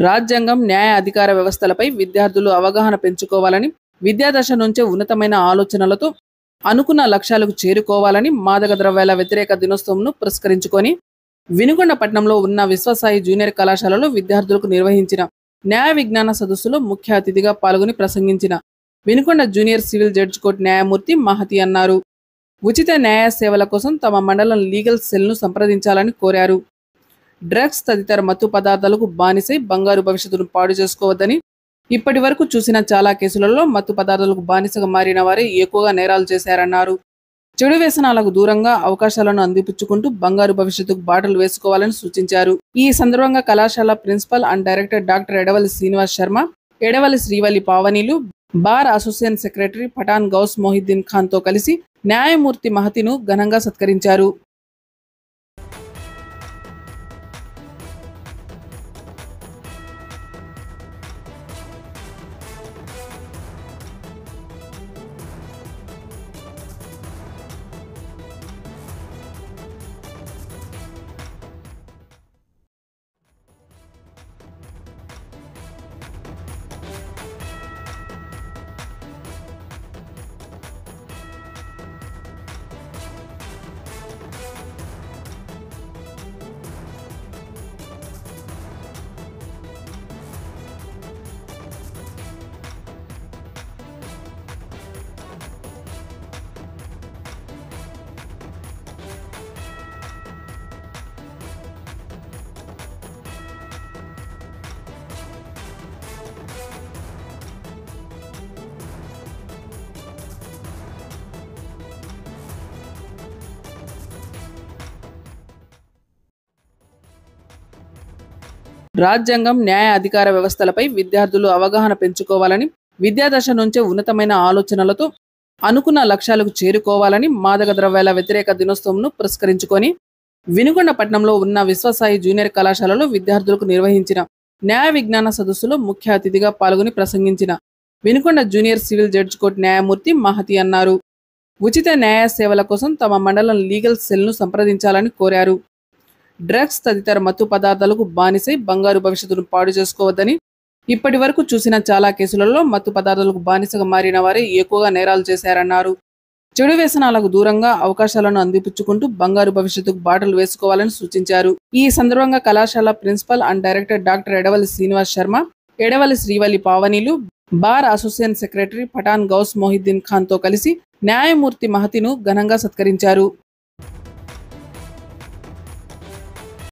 రాజ్యాంగం, న్యాయ అధికార వ్యవస్థలపై విద్యార్థులు అవగాహన పెంచుకోవాలని, విద్యాదశ నుంచే ఉన్నతమైన ఆలోచనలతో అనుకున్న లక్ష్యాలకు చేరుకోవాలని మాదక ద్రవ్యాల వ్యతిరేక దినోత్సవంను పురస్కరించుకొని వినుకొండ పట్టణంలో ఉన్న విశ్వసాయి జూనియర్ కళాశాలలో విద్యార్థులకు నిర్వహించిన న్యాయ విజ్ఞాన సదస్సులో ముఖ్య అతిథిగా పాల్గొని ప్రసంగించిన Vinukonda junior civil judge court న్యాయమూర్తి మహతి అన్నారు. ఉచిత న్యాయ సేవల కోసం తమ మండలం లీగల్ సెల్ను సంప్రదించాలని కోరారు. డ్రగ్స్ తదితర మత్తు పదార్థాలకు బానిసై బంగారు భవిష్యత్తును పాడు చేసుకోవద్దని, ఇప్పటి వరకు చూసిన చాలా కేసులలో మత్తు పదార్థాలకు బానిసగా మారిన వారే ఎక్కువగా నేరాలు చేశారన్నారు. చెడు వ్యసనాలకు దూరంగా అవకాశాలను అందిపుచ్చుకుంటూ బంగారు భవిష్యత్తుకు బాటలు వేసుకోవాలని సూచించారు. ఈ సందర్భంగా కళాశాల principal and director doctor Edavalli Srinivas Sharma, Edavalli Srivalli పావనీలు, bar association secretary Pathan Ghouse Mohiddin Khan తో కలిసి న్యాయమూర్తి మహతిను ఘనంగా సత్కరించారు. రాజ్యాంగం, న్యాయ అధికార వ్యవస్థలపై విద్యార్థులు అవగాహన పెంచుకోవాలని, విద్యాదశ నుంచే ఉన్నతమైన ఆలోచనలతో అనుకున్న లక్ష్యాలకు చేరుకోవాలని మాదక ద్రవ్యాల వ్యతిరేక దినోత్సవంను పురస్కరించుకొని వినుకొండ పట్టణంలో ఉన్న విశ్వసాయి జూనియర్ కళాశాలలో విద్యార్థులకు నిర్వహించిన న్యాయ విజ్ఞాన సదస్సులో ముఖ్య అతిథిగా పాల్గొని ప్రసంగించిన Vinukonda junior civil judge court న్యాయమూర్తి మహతి అన్నారు. ఉచిత న్యాయ సేవల కోసం తమ మండలం లీగల్ సెల్ను సంప్రదించాలని కోరారు. డ్రగ్స్ తదితర మత్తు పదార్థాలకు బానిసై బంగారు భవిష్యత్తును పాడు చేసుకోవద్దని, ఇప్పటి వరకు చూసిన చాలా కేసులలో మత్తు పదార్థాలకు బానిసగా మారిన వారే ఎక్కువగా నేరాలు చేశారన్నారు. చెడు వ్యసనాలకు దూరంగా అవకాశాలను అందిపుచ్చుకుంటూ బంగారు భవిష్యత్తుకు బాటలు వేసుకోవాలని సూచించారు. ఈ సందర్భంగా కళాశాల principal and director doctor Edavalli Srinivas Sharma, Edavalli Srivalli పావనీలు, bar association secretary Pathan Ghouse Mohiddin Khan తో కలిసి న్యాయమూర్తి మహతిను ఘనంగా సత్కరించారు.